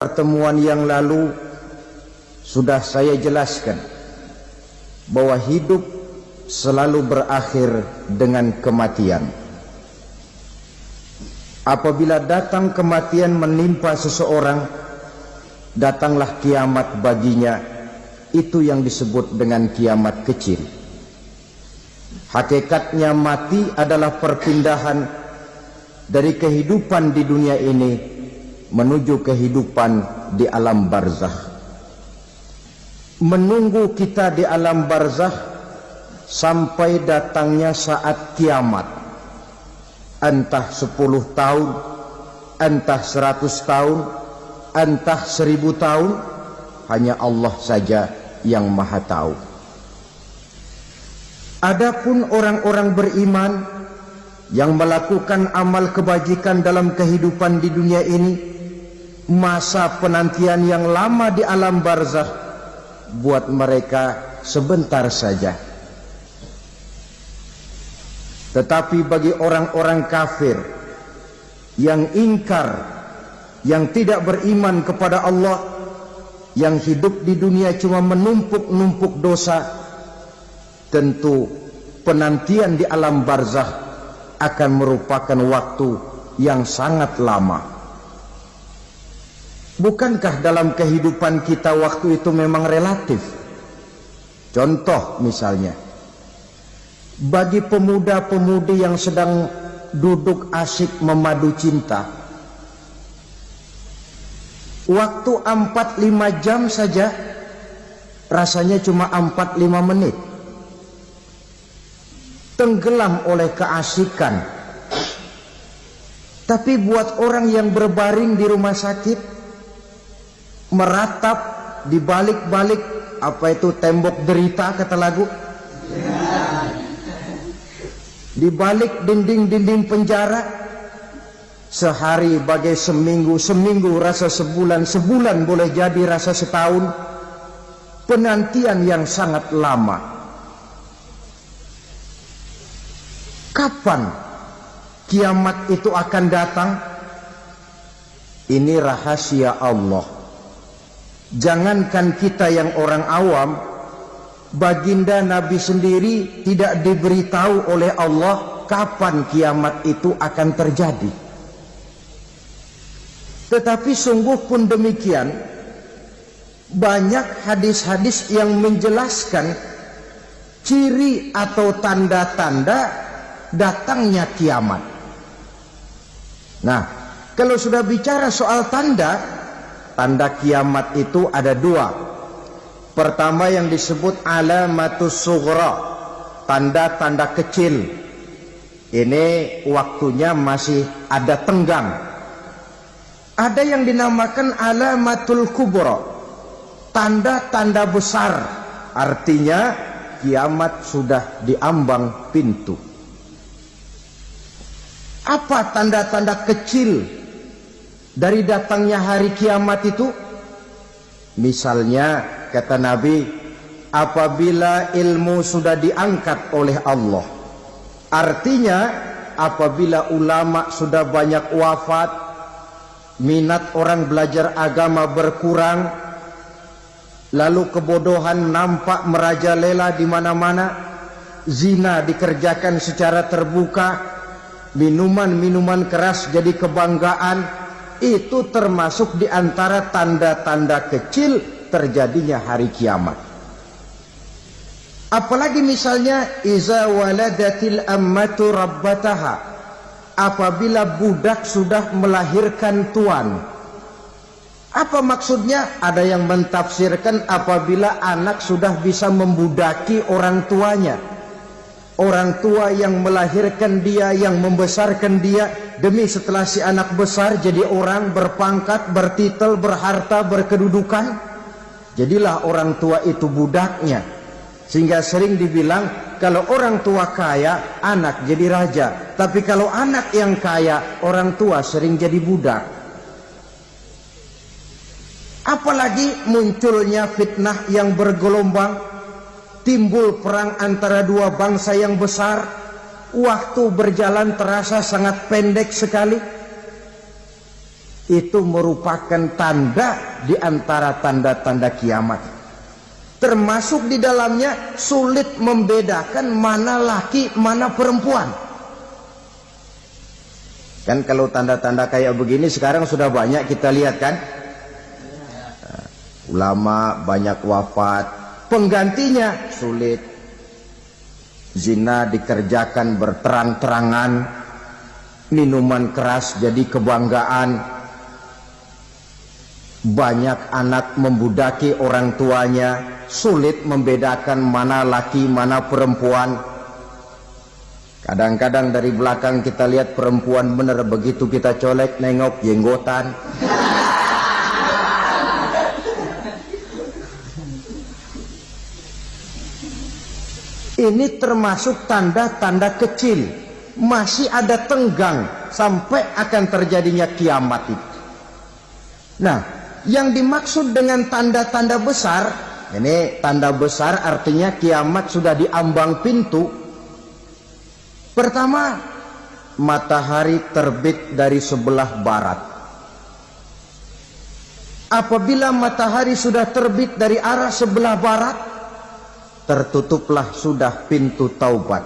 Pertemuan yang lalu sudah saya jelaskan bahwa hidup selalu berakhir dengan kematian. Apabila datang kematian menimpa seseorang, datanglah kiamat baginya. Itu yang disebut dengan kiamat kecil. Hakikatnya mati adalah perpindahan dari kehidupan di dunia ini menuju kehidupan di alam barzakh. Menunggu kita di alam barzakh sampai datangnya saat kiamat, entah 10 tahun, entah 100 tahun, entah 1000 tahun, hanya Allah saja yang maha tahu. Adapun orang-orang beriman yang melakukan amal kebajikan dalam kehidupan di dunia ini, masa penantian yang lama di alam barzakh buat mereka sebentar saja. Tetapi bagi orang-orang kafir yang ingkar, yang tidak beriman kepada Allah, yang hidup di dunia cuma menumpuk-numpuk dosa, tentu penantian di alam barzakh akan merupakan waktu yang sangat lama. Bukankah dalam kehidupan kita waktu itu memang relatif? Contoh misalnya, bagi pemuda-pemudi yang sedang duduk asyik memadu cinta, waktu 4-5 jam saja rasanya cuma 4-5 menit. Tenggelam oleh keasikan. Tapi buat orang yang berbaring di rumah sakit, meratap di balik-balik apa itu tembok derita kata lagu, di balik dinding-dinding penjara, sehari bagai seminggu, seminggu rasa sebulan, sebulan boleh jadi rasa setahun. Penantian yang sangat lama. Kapan kiamat itu akan datang? Ini rahasia Allah. Jangankan kita yang orang awam, baginda Nabi sendiri tidak diberitahu oleh Allah kapan kiamat itu akan terjadi. Tetapi sungguh pun demikian, banyak hadis-hadis yang menjelaskan ciri atau tanda-tanda datangnya kiamat. Nah, kalau sudah bicara soal tanda kiamat itu ada 2. Pertama yang disebut alamatus sughra, tanda-tanda kecil. Ini waktunya masih ada tenggang. Ada yang dinamakan alamatul kubra, tanda-tanda besar. Artinya kiamat sudah diambang pintu. Apa tanda-tanda kecil dari datangnya hari kiamat itu? Misalnya kata Nabi, apabila ilmu sudah diangkat oleh Allah, artinya apabila ulama sudah banyak wafat, minat orang belajar agama berkurang, lalu kebodohan nampak merajalela di mana-mana, zina dikerjakan secara terbuka, minuman-minuman keras jadi kebanggaan. Itu termasuk di antara tanda-tanda kecil terjadinya hari kiamat. Apalagi misalnya iza waladatil ammatu rabbataha, apabila budak sudah melahirkan tuan. Apa maksudnya? Ada yang mentafsirkan apabila anak sudah bisa membudaki orang tuanya. Orang tua yang melahirkan dia, yang membesarkan dia, demi setelah si anak besar jadi orang berpangkat, bertitel, berharta, berkedudukan, jadilah orang tua itu budaknya. Sehingga sering dibilang kalau orang tua kaya, anak jadi raja. Tapi kalau anak yang kaya, orang tua sering jadi budak. Apalagi munculnya fitnah yang bergelombang, timbul perang antara 2 bangsa yang besar, waktu berjalan terasa sangat pendek sekali. Itu merupakan tanda di antara tanda-tanda kiamat. Termasuk di dalamnya sulit membedakan mana laki, mana perempuan. Kan kalau tanda-tanda kayak begini sekarang sudah banyak kita lihat kan. Ulama banyak wafat, penggantinya sulit. Zina dikerjakan berterang-terangan, minuman keras jadi kebanggaan. Banyak anak membudaki orang tuanya, sulit membedakan mana laki mana perempuan. Kadang-kadang dari belakang kita lihat perempuan bener, begitu kita colek nengok jenggotan. Ini termasuk tanda-tanda kecil, masih ada tenggang sampai akan terjadinya kiamat itu. Nah, yang dimaksud dengan tanda-tanda besar, ini tanda besar artinya kiamat sudah di ambang pintu. Pertama, matahari terbit dari sebelah barat. Apabila matahari sudah terbit dari arah sebelah barat, tertutuplah sudah pintu taubat.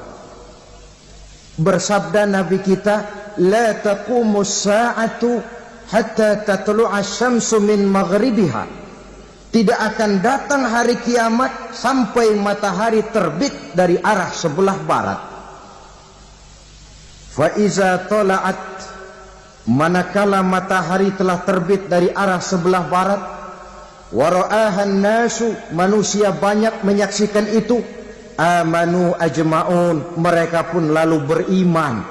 Bersabda Nabi kita, la taqumus sa'atu hatta tatlu'a syamsu min maghribiha. Tidak akan datang hari kiamat sampai matahari terbit dari arah sebelah barat. Fa iza tala'at, manakala matahari telah terbit dari arah sebelah barat, wa ra'ahan nasu, manusia banyak menyaksikan itu, amanu ajma'un, mereka pun lalu beriman.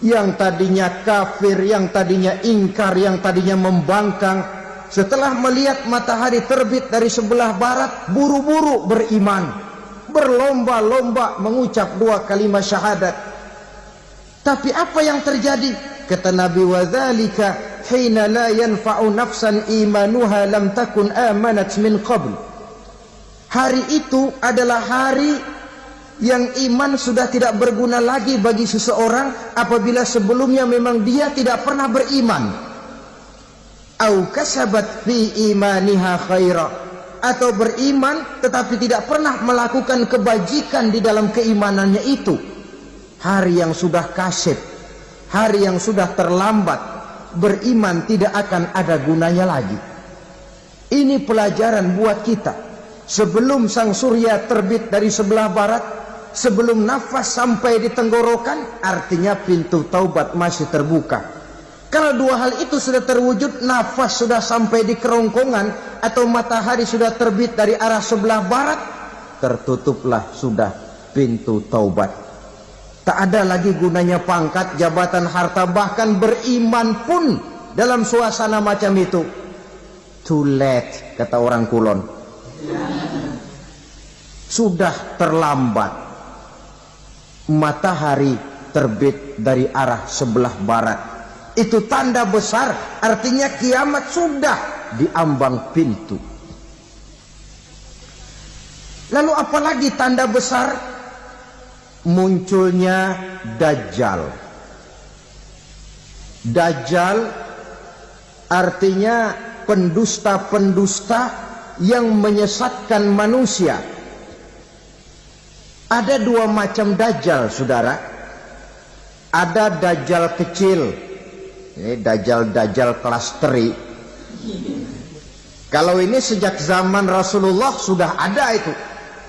Yang tadinya kafir, yang tadinya ingkar, yang tadinya membangkang, setelah melihat matahari terbit dari sebelah barat, buru-buru beriman, berlomba-lomba mengucap 2 kalimat syahadat. Tapi apa yang terjadi? Kata Nabi, wadzalika hina la yanfa'u nafsan imanuha lam takun amanat min qabl. Hari itu adalah hari yang iman sudah tidak berguna lagi bagi seseorang apabila sebelumnya memang dia tidak pernah beriman. Au kasabat fi imaniha khaira, atau beriman tetapi tidak pernah melakukan kebajikan di dalam keimanannya itu. Hari yang sudah kasib, hari yang sudah terlambat, beriman tidak akan ada gunanya lagi. Ini pelajaran buat kita. Sebelum sang surya terbit dari sebelah barat, sebelum nafas sampai di tenggorokan, artinya pintu taubat masih terbuka. Kalau 2 hal itu sudah terwujud, nafas sudah sampai di kerongkongan atau matahari sudah terbit dari arah sebelah barat, tertutuplah sudah pintu taubat. Tak ada lagi gunanya pangkat, jabatan, harta, bahkan beriman pun dalam suasana macam itu. Too late, kata orang Kulon. Sudah terlambat. Matahari terbit dari arah sebelah barat. Itu tanda besar, artinya kiamat sudah di ambang pintu. Lalu apalagi tanda besar? Munculnya Dajjal. Dajjal artinya pendusta-pendusta yang menyesatkan manusia. Ada 2 macam Dajjal, saudara. Ada Dajjal kecil, ini Dajjal kelas teri. Kalau ini sejak zaman Rasulullah sudah ada itu.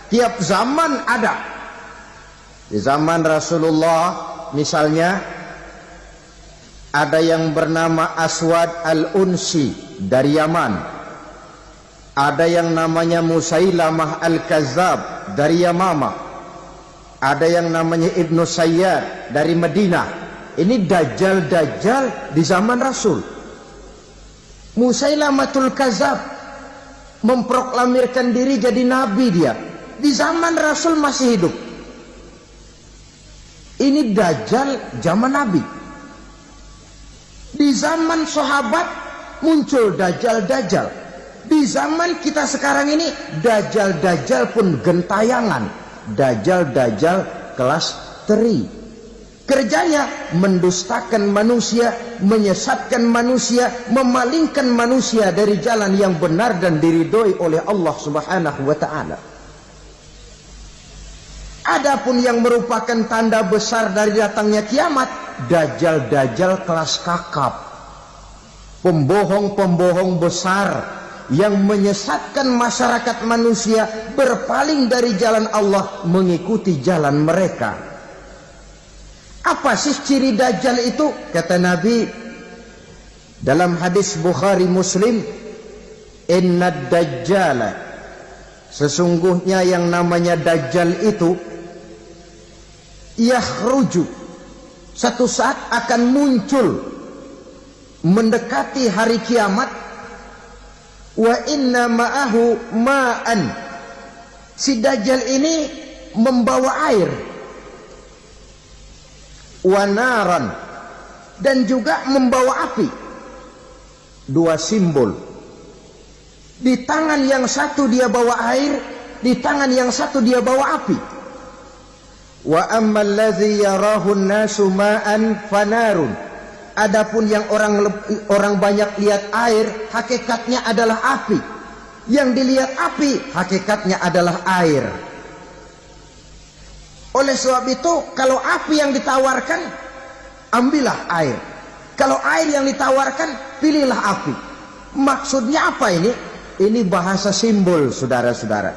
Tiap zaman ada. Di zaman Rasulullah misalnya ada yang bernama Aswad al-Unsi dari Yaman. Ada yang namanya Musailamah al-Kazzab dari Yamama. Ada yang namanya Ibnu Sayyad dari Madinah. Ini Dajjal-Dajjal di zaman Rasul. Musailamatul Kazzab memproklamirkan diri jadi nabi dia. Di zaman Rasul masih hidup. Ini Dajjal zaman Nabi. Di zaman sahabat muncul Dajjal-Dajjal. Di zaman kita sekarang ini Dajjal-Dajjal pun gentayangan. Dajjal-Dajjal kelas teri. Kerjanya mendustakan manusia, menyesatkan manusia, memalingkan manusia dari jalan yang benar dan diridhoi oleh Allah Subhanahu wa taala. Adapun yang merupakan tanda besar dari datangnya kiamat, dajjal-dajjal kelas kakap, pembohong-pembohong besar yang menyesatkan masyarakat manusia berpaling dari jalan Allah mengikuti jalan mereka. Apa sih ciri dajjal itu? Kata Nabi dalam hadis Bukhari Muslim, innad dajjala, sesungguhnya yang namanya dajjal itu yakhruju, satu saat akan muncul mendekati hari kiamat, wa inna ma'ahu ma'an, si dajjal ini membawa air, wa naran, dan juga membawa api. Dua simbol. Di tangan yang satu dia bawa air, di tangan yang satu dia bawa api. Wa ammal ladzi yarahu an-nasu ma'an fanarun, adapun yang orang banyak lihat air, hakikatnya adalah api. Yang dilihat api, hakikatnya adalah air. Oleh sebab itu, kalau api yang ditawarkan, ambillah air. Kalau air yang ditawarkan, pilihlah api. Maksudnya apa ini? Ini bahasa simbol, saudara-saudara.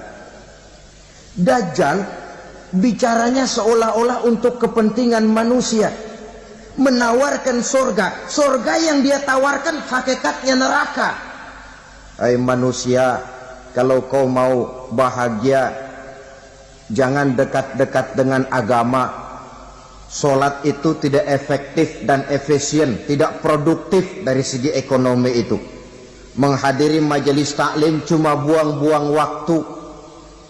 Dajjal bicaranya seolah-olah untuk kepentingan manusia, menawarkan surga. Surga yang dia tawarkan hakikatnya neraka. Hai manusia, kalau kau mau bahagia, jangan dekat-dekat dengan agama. Solat itu tidak efektif dan efisien, tidak produktif dari segi ekonomi itu. Menghadiri majelis taklim cuma buang-buang waktu.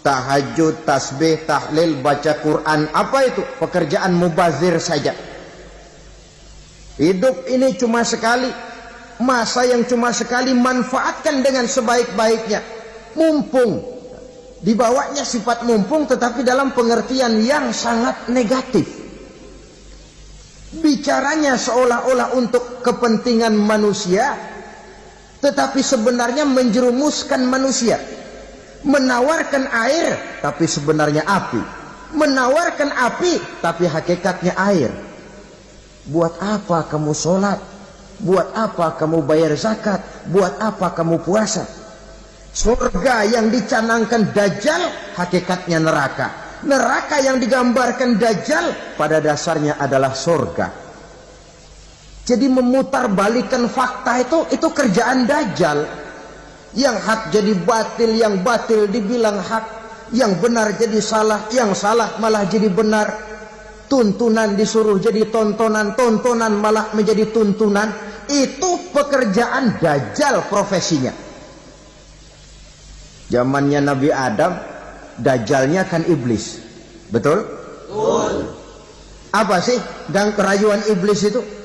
Tahajud, tasbih, tahlil, baca Quran, apa itu? Pekerjaan mubazir saja. Hidup ini cuma sekali, masa yang cuma sekali, manfaatkan dengan sebaik-baiknya. Mumpung, dibawanya sifat mumpung tetapi dalam pengertian yang sangat negatif. Bicaranya seolah-olah untuk kepentingan manusia, tetapi sebenarnya menjerumuskan manusia. Menawarkan air, tapi sebenarnya api. Menawarkan api, tapi hakikatnya air. Buat apa kamu sholat? Buat apa kamu bayar zakat? Buat apa kamu puasa? Surga yang dicanangkan Dajjal, hakikatnya neraka. Neraka yang digambarkan Dajjal, pada dasarnya adalah surga. Jadi memutarbalikkan fakta itu kerjaan Dajjal. Yang hak jadi batil, yang batil dibilang hak, yang benar jadi salah, yang salah malah jadi benar. Tuntunan disuruh jadi tontonan, tontonan malah menjadi tuntunan. Itu pekerjaan Dajjal profesinya. Zamannya Nabi Adam, Dajjalnya kan iblis. Betul? Betul. Apa sih gang kerayuan iblis itu?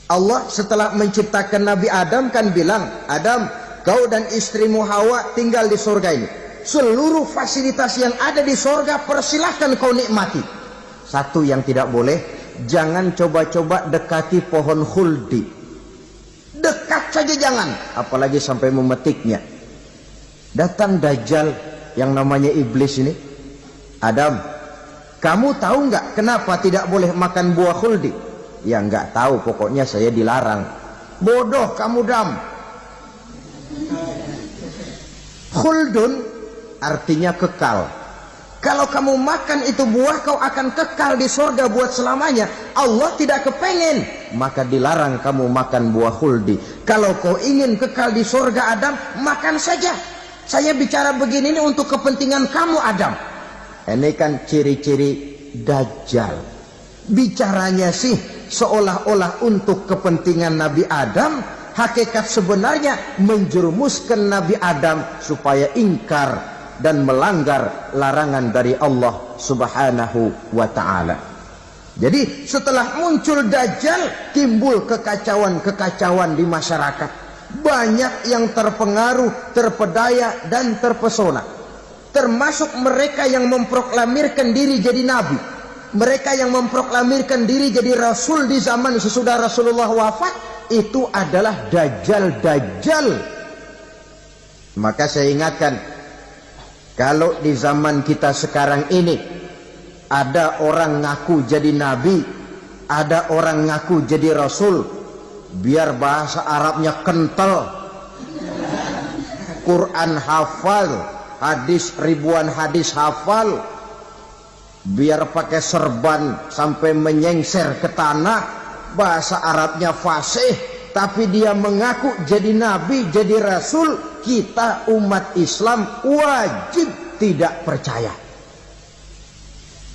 Allah setelah menciptakan Nabi Adam kan bilang, Adam, kau dan istrimu Hawa tinggal di surga ini. Seluruh fasilitas yang ada di surga persilahkan kau nikmati. Satu yang tidak boleh, jangan coba-coba dekati pohon khuldi. Dekat saja jangan, apalagi sampai memetiknya. Datang Dajjal yang namanya iblis ini. Adam, kamu tahu nggak kenapa tidak boleh makan buah khuldi? Ya nggak tahu, pokoknya saya dilarang. Bodoh kamu Dam. Khuldun artinya kekal. Kalau kamu makan itu buah, kau akan kekal di surga buat selamanya. Allah tidak kepengen, maka dilarang kamu makan buah khuldi. Kalau kau ingin kekal di surga Adam, makan saja. Saya bicara begini ini untuk kepentingan kamu Adam. Ini kan ciri-ciri Dajjal. Bicaranya sih seolah-olah untuk kepentingan Nabi Adam, hakikat sebenarnya menjerumuskan Nabi Adam supaya ingkar dan melanggar larangan dari Allah Subhanahu wa ta'ala. Jadi setelah muncul Dajjal, timbul kekacauan-kekacauan di masyarakat. Banyak yang terpengaruh, terpedaya dan terpesona. Termasuk mereka yang memproklamirkan diri jadi nabi. mereka yang memproklamirkan diri jadi rasul di zaman sesudah Rasulullah wafat, itu adalah dajjal-dajjal. Maka saya ingatkan, kalau di zaman kita sekarang ini ada orang ngaku jadi nabi, ada orang ngaku jadi rasul, biar bahasa Arabnya kental, Quran hafal, hadis ribuan hadis hafal, biar pakai serban sampai menyengser ke tanah, bahasa Arabnya fasih, tapi dia mengaku jadi nabi, jadi rasul, kita umat Islam wajib tidak percaya.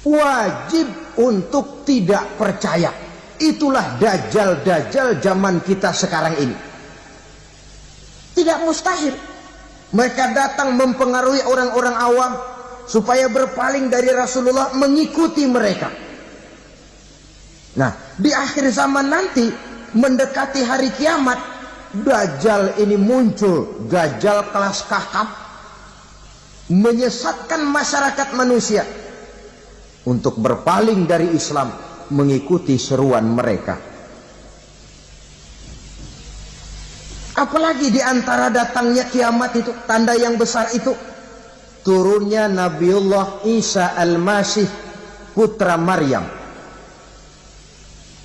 Wajib untuk tidak percaya. Itulah dajjal-dajjal zaman kita sekarang ini. Tidak mustahil mereka datang mempengaruhi orang-orang awam supaya berpaling dari Rasulullah, mengikuti mereka. Nah, di akhir zaman nanti, mendekati hari kiamat, dajjal ini muncul, dajjal kelas kakap, menyesatkan masyarakat manusia untuk berpaling dari Islam, mengikuti seruan mereka. Apalagi di antara datangnya kiamat itu, tanda yang besar itu, turunnya Nabiullah Isa Al-Masih, putra Maryam.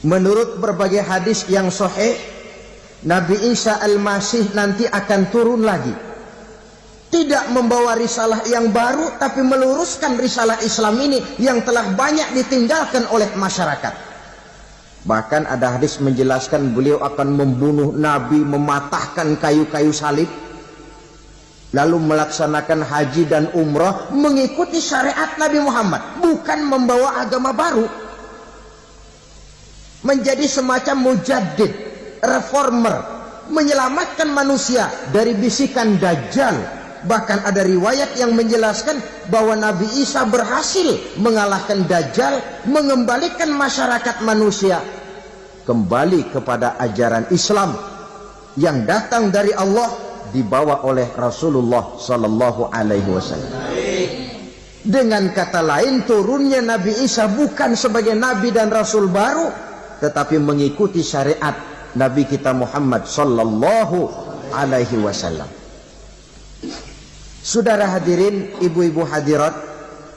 Menurut berbagai hadis yang sahih, Nabi Isa Al-Masih nanti akan turun lagi. Tidak membawa risalah yang baru, tapi meluruskan risalah Islam ini yang telah banyak ditinggalkan oleh masyarakat. Bahkan ada hadis menjelaskan beliau akan membunuh Nabi, mematahkan kayu-kayu salib, lalu melaksanakan haji dan umrah mengikuti syariat Nabi Muhammad, bukan membawa agama baru. Menjadi semacam mujaddid, reformer, menyelamatkan manusia dari bisikan dajjal. Bahkan ada riwayat yang menjelaskan bahwa Nabi Isa berhasil mengalahkan dajjal, mengembalikan masyarakat manusia kembali kepada ajaran Islam yang datang dari Allah, dibawa oleh Rasulullah sallallahu alaihi wasallam. Dengan kata lain, turunnya Nabi Isa bukan sebagai nabi dan rasul baru, tetapi mengikuti syariat Nabi kita Muhammad sallallahu alaihi wasallam. Saudara hadirin, ibu-ibu hadirat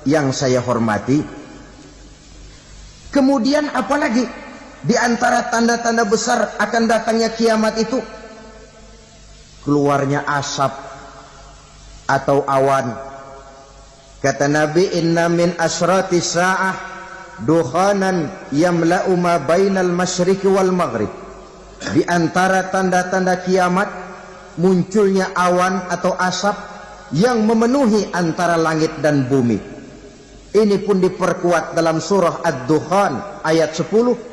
yang saya hormati, kemudian apalagi di antara tanda-tanda besar akan datangnya kiamat itu? Keluarnya asap atau awan. Kata Nabi, inna min asyrati sa'ah dukhanan yamla'u ma bainal masyriqi wal maghrib. Di antara tanda-tanda kiamat, munculnya awan atau asap yang memenuhi antara langit dan bumi. Ini pun diperkuat dalam surah Ad-Dukhan ayat 10.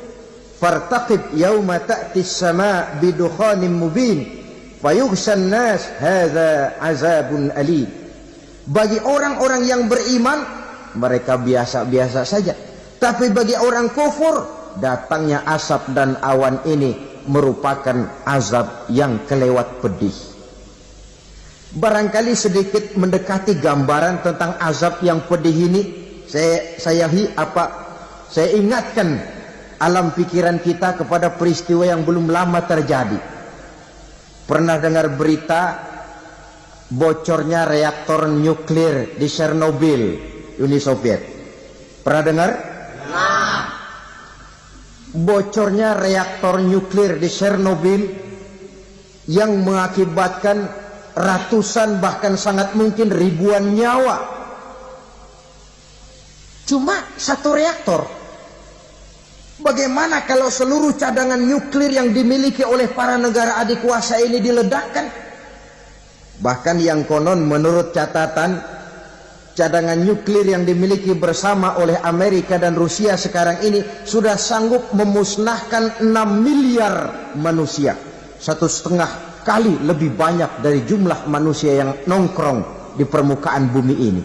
Fartaqib yauma ta'tis sama' bidukhanin mubin fayughshan nas hadza azabun alim. Bagi orang-orang yang beriman, mereka biasa-biasa saja. Tapi bagi orang kufur, datangnya asap dan awan ini merupakan azab yang kelewat pedih. Barangkali sedikit mendekati gambaran tentang azab yang pedih ini, saya ingatkan alam pikiran kita kepada peristiwa yang belum lama terjadi. Pernah dengar berita bocornya reaktor nuklir di Chernobyl, Uni Soviet? Pernah dengar? Nah. Bocornya reaktor nuklir di Chernobyl yang mengakibatkan ratusan, bahkan sangat mungkin ribuan nyawa. Cuma satu reaktor. Bagaimana kalau seluruh cadangan nuklir yang dimiliki oleh para negara adikuasa ini diledakkan? Bahkan yang konon menurut catatan, cadangan nuklir yang dimiliki bersama oleh Amerika dan Rusia sekarang ini sudah sanggup memusnahkan 6 miliar manusia. 1,5 kali lebih banyak dari jumlah manusia yang nongkrong di permukaan bumi ini.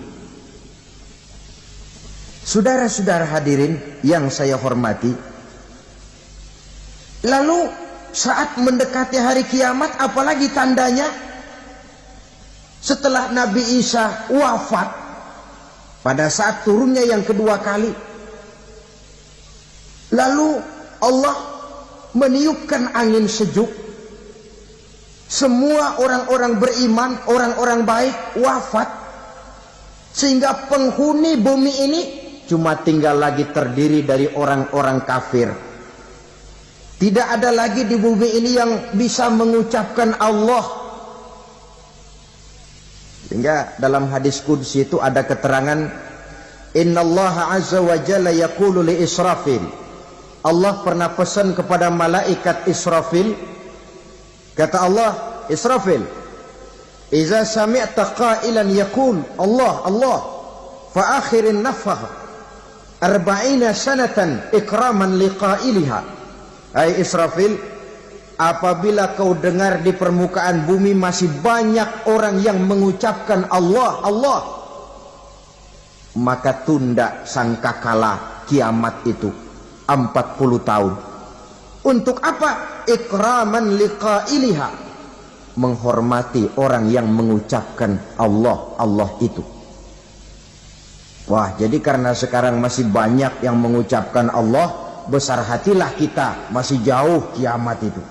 Saudara-saudara hadirin yang saya hormati, lalu saat mendekati hari kiamat, apalagi tandanya? Setelah Nabi Isa wafat, pada saat turunnya yang kedua kali, Lalu Allah meniupkan angin sejuk. Semua orang-orang beriman, orang-orang baik wafat. Sehingga penghuni bumi ini cuma tinggal lagi terdiri dari orang-orang kafir. Tidak ada lagi di bumi ini yang bisa mengucapkan Allah. Sehingga dalam hadis qudsi itu ada keterangan, Innallaha azza wa jalla yaqulu li Israfil. Allah pernah pesan kepada malaikat Israfil. Kata Allah, Israfil, Iza sami'ta qailan yaqul Allah Allah fa akhirin nafakh 40 sanatan ikraman liqailiha. Hai Israfil, apabila kau dengar di permukaan bumi masih banyak orang yang mengucapkan Allah Allah, maka tunda sangkakala kiamat itu 40 tahun. Untuk apa? Ikraman liqailiha, menghormati orang yang mengucapkan Allah Allah itu. Wah, jadi karena sekarang masih banyak yang mengucapkan Allah, besar hatilah kita, masih jauh kiamat itu.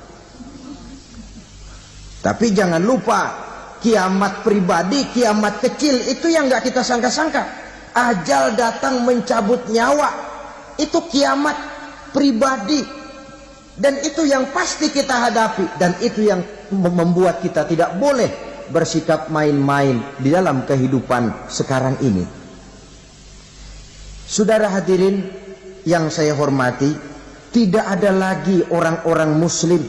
Tapi jangan lupa, kiamat pribadi, kiamat kecil itu yang gak kita sangka-sangka. Ajal datang mencabut nyawa, itu kiamat pribadi. Dan itu yang pasti kita hadapi. Dan itu yang membuat kita tidak boleh bersikap main-main di dalam kehidupan sekarang ini. Saudara hadirin yang saya hormati, tidak ada lagi orang-orang muslim.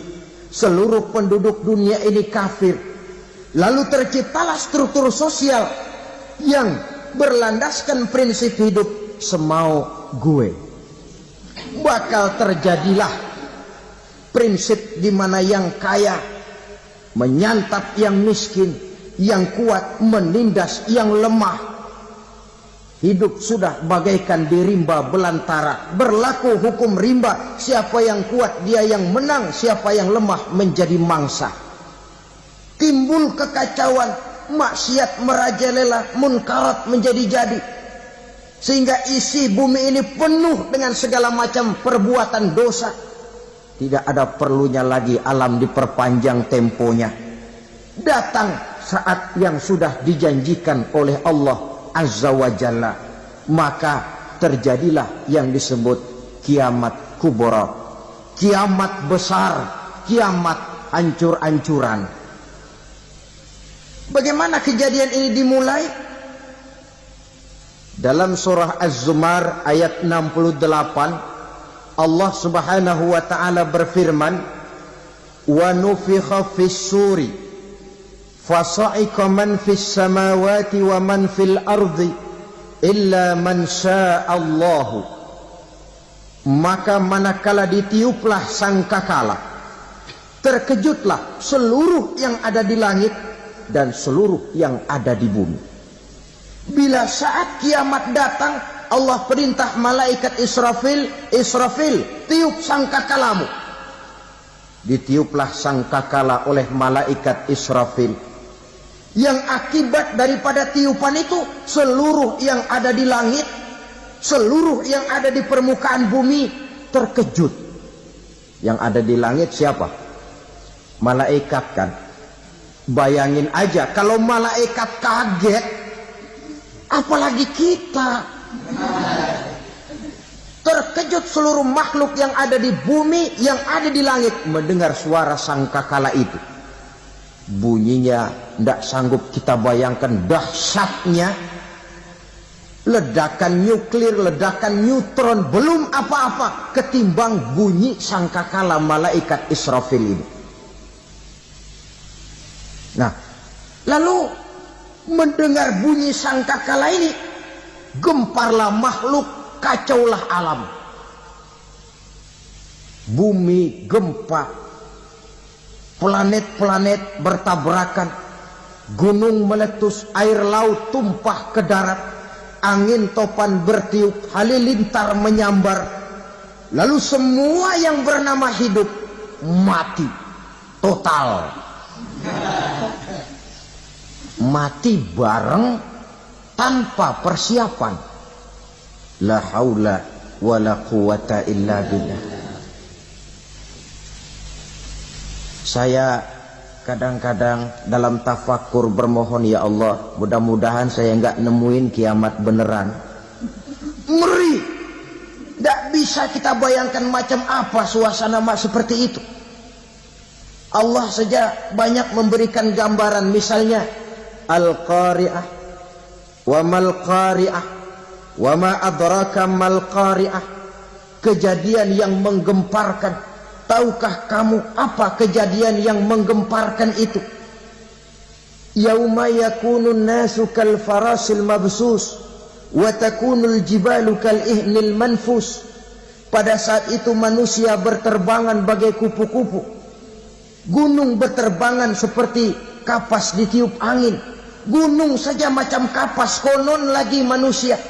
Seluruh penduduk dunia ini kafir. Lalu terciptalah struktur sosial yang berlandaskan prinsip hidup semau gue. Bakal terjadilah prinsip di mana yang kaya menyantap yang miskin, yang kuat menindas yang lemah. Hidup sudah bagaikan di rimba belantara. Berlaku hukum rimba. Siapa yang kuat dia yang menang, siapa yang lemah menjadi mangsa. Timbul kekacauan, maksiat merajalela, munkarat menjadi-jadi. Sehingga isi bumi ini penuh dengan segala macam perbuatan dosa. Tidak ada perlunya lagi alam diperpanjang temponya. Datang saat yang sudah dijanjikan oleh Allah Azza wa Jalla, maka terjadilah yang disebut kiamat kubra, kiamat besar, kiamat hancur-hancuran. Bagaimana kejadian ini dimulai? Dalam surah Az-Zumar ayat 68, Allah Subhanahu wa taala berfirman, "Wa nufikha fis-suri fasa'iqa man fis samawati wa man fil ardi illa man sya'allahu." Maka manakala ditiuplah sangkakala, terkejutlah seluruh yang ada di langit dan seluruh yang ada di bumi. Bila saat kiamat datang, Allah perintah malaikat Israfil, Israfil, tiup sangkakalamu. Ditiuplah sangkakala oleh malaikat Israfil. Yang akibat daripada tiupan itu, seluruh yang ada di langit, seluruh yang ada di permukaan bumi terkejut. Yang ada di langit siapa? Malaikat kan. Bayangin aja kalau malaikat kaget, apalagi kita. Terkejut seluruh makhluk yang ada di bumi, yang ada di langit mendengar suara sangkakala itu. Bunyinya tidak sanggup kita bayangkan dahsyatnya. Ledakan nuklir, ledakan neutron, belum apa-apa ketimbang bunyi sangkakala malaikat Israfil ini. Nah, lalu mendengar bunyi sangkakala ini, gemparlah makhluk, kacaulah alam. Bumi gempa, planet-planet bertabrakan, gunung meletus, air laut tumpah ke darat, angin topan bertiup, halilintar menyambar. Lalu semua yang bernama hidup mati total. Mati bareng tanpa persiapan. La haula wala quwwata illa billah. Saya kadang-kadang dalam tafakur bermohon, ya Allah, mudah-mudahan saya enggak nemuin kiamat beneran. Ngeri. Tidak bisa kita bayangkan macam apa suasana seperti itu. Allah saja banyak memberikan gambaran, misalnya Al-Qari'ah, wa mal qari'ah, wa ma adraka mal qari'ah. Kejadian yang menggemparkan. Tahukah kamu apa kejadian yang menggemparkan itu? Yauma yakunun nasu kal farasil mabsus wa takunul jibalu kal ihnil manfus. Pada saat itu manusia berterbangan bagai kupu-kupu. Gunung berterbangan seperti kapas ditiup angin. Gunung saja macam kapas, konon lagi manusia.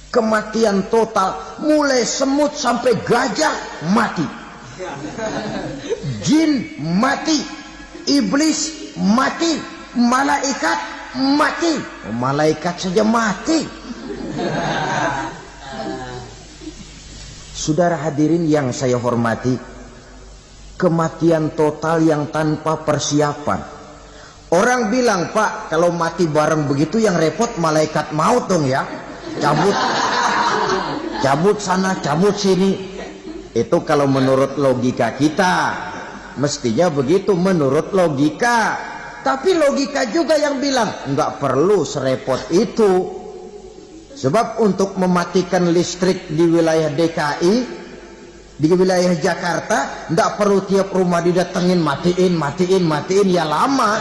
Kematian total, mulai semut sampai gajah mati, jin mati, iblis mati, malaikat mati. Malaikat saja mati. Saudara hadirin yang saya hormati, kematian total yang tanpa persiapan. Orang bilang, Pak, kalau mati bareng begitu yang repot malaikat maut dong ya. Cabut sana, cabut sini. Itu kalau menurut logika kita, mestinya begitu menurut logika. Tapi logika juga yang bilang nggak perlu serepot itu. Sebab untuk mematikan listrik di wilayah DKI, di wilayah Jakarta, nggak perlu tiap rumah didatengin matiin ya lama.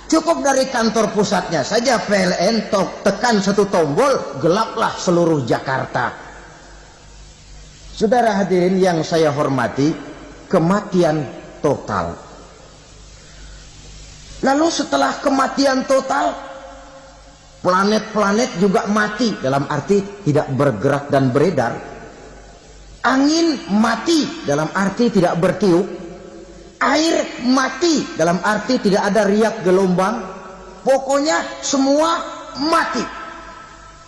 Cukup dari kantor pusatnya saja PLN, tekan satu tombol, gelaplah seluruh Jakarta. Saudara hadirin yang saya hormati, kematian total. Lalu setelah kematian total, planet-planet juga mati, dalam arti tidak bergerak dan beredar. Angin mati, dalam arti tidak bertiup. Air mati, dalam arti tidak ada riak gelombang. Pokoknya semua mati.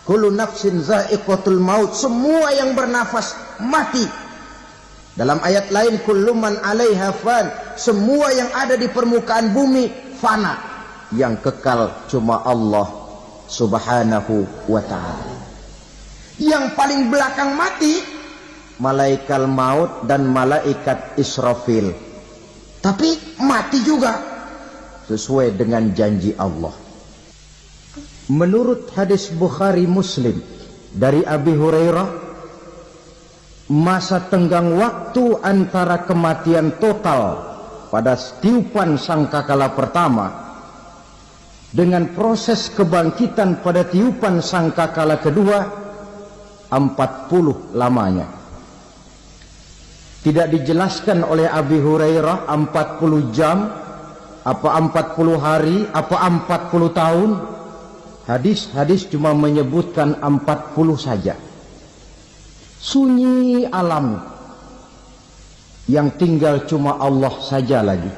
Kullu nafsin za'iqatul maut. Semua yang bernafas mati. Dalam ayat lain, kullu man 'alaiha fan. Semua yang ada di permukaan bumi fana. Yang kekal cuma Allah Subhanahu wa ta'ala. Yang paling belakang mati, malaikat maut dan malaikat Israfil. Tapi mati juga sesuai dengan janji Allah. Menurut hadis Bukhari Muslim dari Abi Hurairah, masa tenggang waktu antara kematian total pada tiupan sangkakala pertama dengan proses kebangkitan pada tiupan sangkakala kedua 40 lamanya. Tidak dijelaskan oleh Abi Hurairah 40 jam, apa 40 hari, apa 40 tahun. Hadis-hadis cuma menyebutkan 40 saja. Sunyi alam, yang tinggal cuma Allah saja lagi.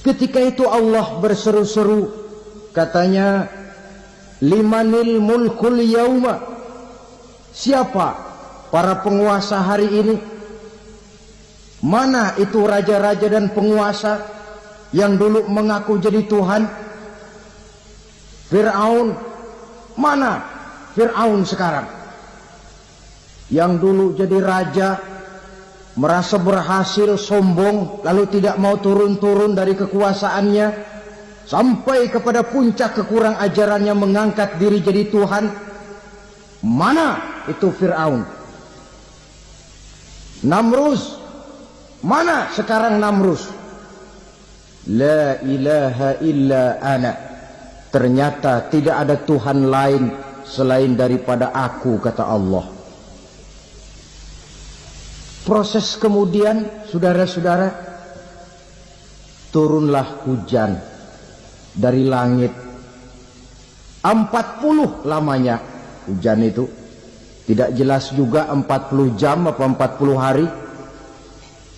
Ketika itu Allah berseru-seru, katanya, limanil mulkul yauma. Siapa para penguasa hari ini? Mana itu raja-raja dan penguasa yang dulu mengaku jadi Tuhan? Fir'aun. Mana Fir'aun sekarang? Yang dulu jadi raja, merasa berhasil, sombong, lalu tidak mau turun-turun dari kekuasaannya, sampai kepada puncak kekurang ajarannya mengangkat diri jadi Tuhan. Mana itu Fir'aun? Namrus. Mana sekarang Namrus? La ilaha illa ana. Ternyata tidak ada Tuhan lain selain daripada aku, kata Allah. Proses kemudian, saudara-saudara, turunlah hujan dari langit. 40 lamanya hujan itu. Tidak jelas juga 40 jam apa 40 hari.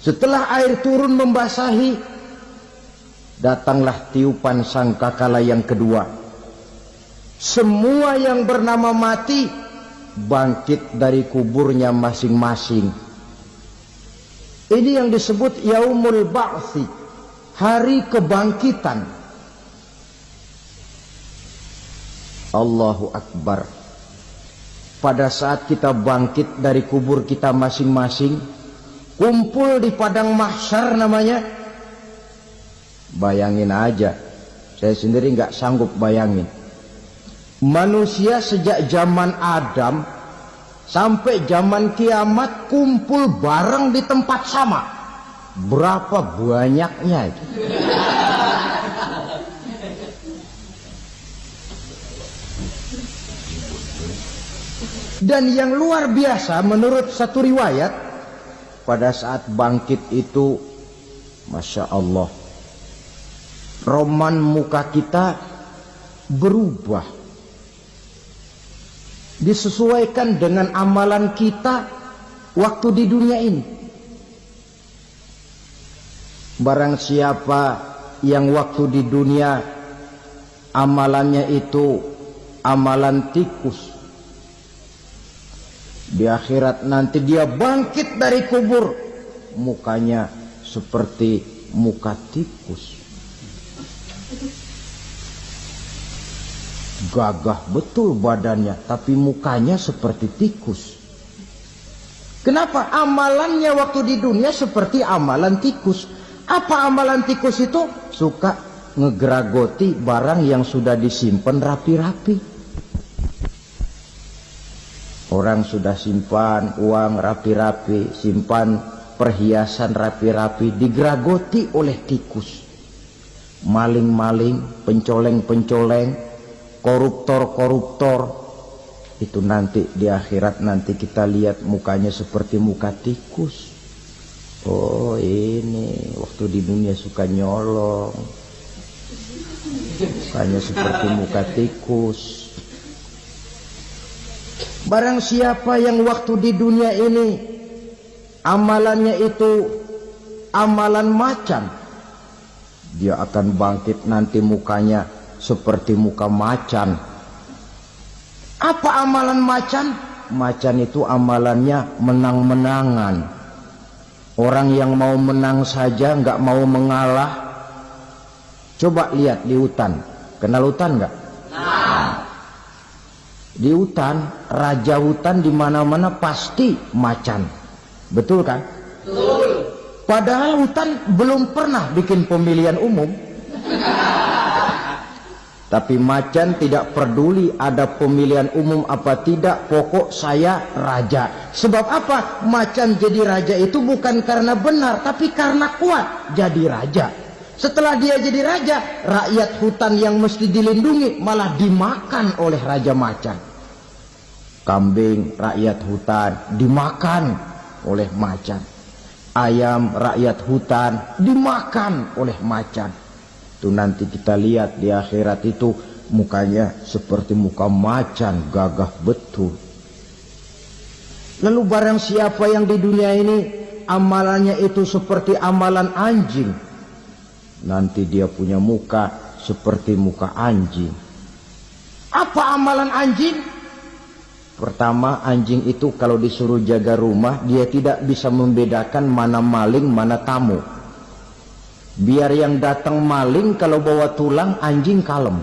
Setelah air turun membasahi, datanglah tiupan sangkakala yang kedua. semua yang bernama mati bangkit dari kuburnya masing-masing. Ini yang disebut yaumul ba'tsi, hari kebangkitan. Allahu Akbar. Pada saat kita bangkit dari kubur kita masing-masing, kumpul di padang mahsyar namanya. Bayangin aja, saya sendiri nggak sanggup bayangin. Manusia sejak zaman Adam sampai zaman kiamat kumpul bareng di tempat sama. Berapa banyaknya itu? Dan yang luar biasa menurut satu riwayat, pada saat bangkit itu, Masya Allah, roman muka kita berubah, disesuaikan dengan amalan kita waktu di dunia ini. Barang siapa yang waktu di dunia amalannya itu amalan tikus, di akhirat nanti dia bangkit dari kubur, mukanya seperti muka tikus. Gagah betul badannya, tapi mukanya seperti tikus. Kenapa? Amalannya waktu di dunia seperti amalan tikus. Apa amalan tikus itu? Suka ngegeragoti barang yang sudah disimpan rapi-rapi. Orang sudah simpan uang rapi-rapi, simpan perhiasan rapi-rapi, digeragoti oleh tikus. Maling-maling, pencoleng-pencoleng, koruptor-koruptor, itu nanti di akhirat nanti kita lihat mukanya seperti muka tikus. Oh, ini waktu di dunia suka nyolong, mukanya seperti muka tikus. Barang siapa yang waktu di dunia ini amalannya itu amalan macan, dia akan bangkit nanti mukanya seperti muka macan. Apa amalan macan? Macan itu amalannya menang-menangan. Orang yang mau menang saja nggak mau mengalah. Coba lihat di hutan, kenal hutan nggak? Di hutan, raja hutan di mana-mana pasti macan, betul kan? Betul. Padahal hutan belum pernah bikin pemilihan umum. Tapi macan tidak peduli ada pemilihan umum apa tidak, pokok saya raja. Sebab apa? Macan jadi raja itu bukan karena benar, tapi karena kuat jadi raja. Setelah dia jadi raja, rakyat hutan yang mesti dilindungi malah dimakan oleh raja macan. Kambing rakyat hutan dimakan oleh macan. Ayam rakyat hutan dimakan oleh macan. Itu nanti kita lihat di akhirat itu mukanya seperti muka macan, gagah betul. Lalu barang siapa yang di dunia ini amalannya itu seperti amalan anjing, nanti dia punya muka seperti muka anjing. Apa amalan anjing? Pertama, anjing itu kalau disuruh jaga rumah, dia tidak bisa membedakan mana maling, mana tamu. Biar yang datang maling, kalau bawa tulang, anjing kalem.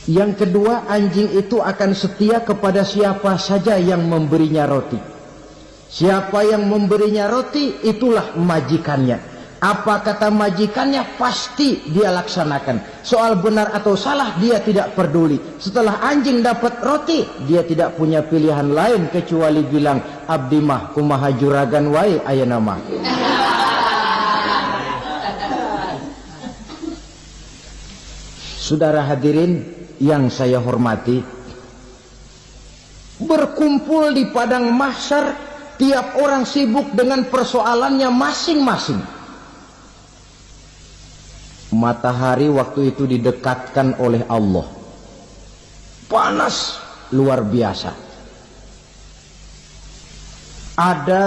Yang kedua, anjing itu akan setia kepada siapa saja yang memberinya roti. Siapa yang memberinya roti, itulah majikannya. Apa kata majikannya, pasti dia laksanakan. Soal benar atau salah, dia tidak peduli. Setelah anjing dapat roti, dia tidak punya pilihan lain kecuali bilang, abdi mah kumaha juragan wae ayeuna mah. Saudara hadirin yang saya hormati, berkumpul di padang mahsyar, tiap orang sibuk dengan persoalannya masing-masing. Matahari waktu itu didekatkan oleh Allah, panas luar biasa. Ada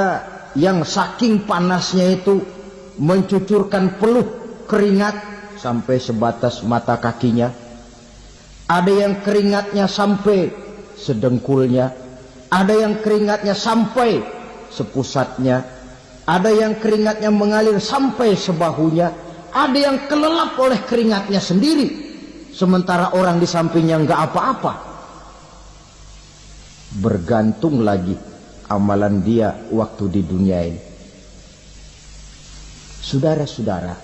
yang saking panasnya itu mencucurkan peluh keringat sampai sebatas mata kakinya, ada yang keringatnya sampai sedengkulnya, ada yang keringatnya sampai sepusatnya, ada yang keringatnya mengalir sampai sebahunya, ada yang kelelap oleh keringatnya sendiri, sementara orang di sampingnya nggak apa-apa. Bergantung lagi amalan dia waktu di dunia ini. Saudara-saudara,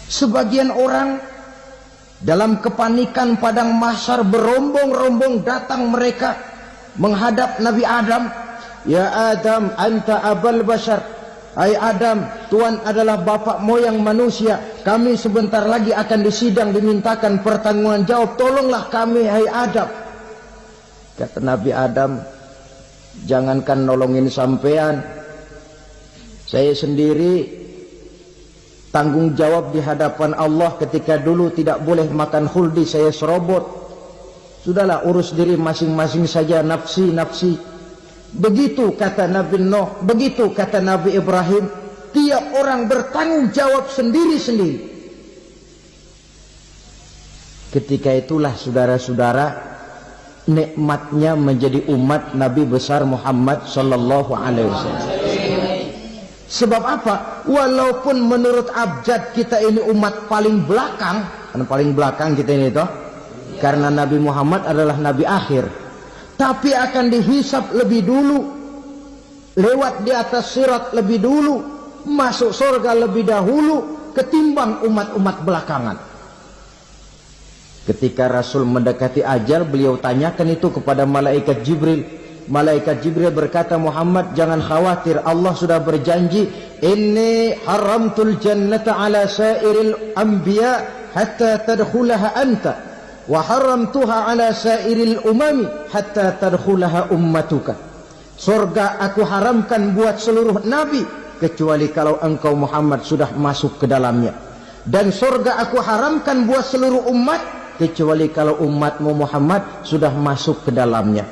sebagian orang dalam kepanikan padang mahsyar berombong-rombong datang mereka menghadap Nabi Adam. Ya Adam, anta abal bashar. Hai Adam, Tuhan adalah bapak moyang manusia. Kami sebentar lagi akan disidang, dimintakan pertanggungan jawab. Tolonglah kami, hai Adam. Kata Nabi Adam, jangankan nolongin sampean, saya sendiri tanggung jawab di hadapan Allah ketika dulu tidak boleh makan khuldi, saya serobot. Sudahlah, urus diri masing-masing saja, nafsi. Begitu kata Nabi Nuh, begitu kata Nabi Ibrahim. Tiap orang bertanggung jawab sendiri-sendiri. Ketika itulah saudara-saudara, nikmatnya menjadi umat Nabi besar Muhammad sallallahu alaihi wasallam. Sebab apa? Walaupun menurut abjad kita ini umat paling belakang, kan paling belakang kita ini toh, karena Nabi Muhammad adalah Nabi akhir, tapi akan dihisap lebih dulu, lewat di atas sirat lebih dulu, masuk surga lebih dahulu ketimbang umat-umat belakangan. Ketika Rasul mendekati ajal, beliau tanyakan itu kepada malaikat Jibril. Malaikat Jibril berkata, Muhammad jangan khawatir, Allah sudah berjanji, inni haramtul jannata ala sairil anbiya hatta tadkhulaha anta wa haramtuha ala sairil umami hatta tadkhulaha ummatuka. Surga aku haramkan buat seluruh nabi kecuali kalau engkau Muhammad sudah masuk ke dalamnya, dan surga aku haramkan buat seluruh umat kecuali kalau umatmu Muhammad sudah masuk ke dalamnya.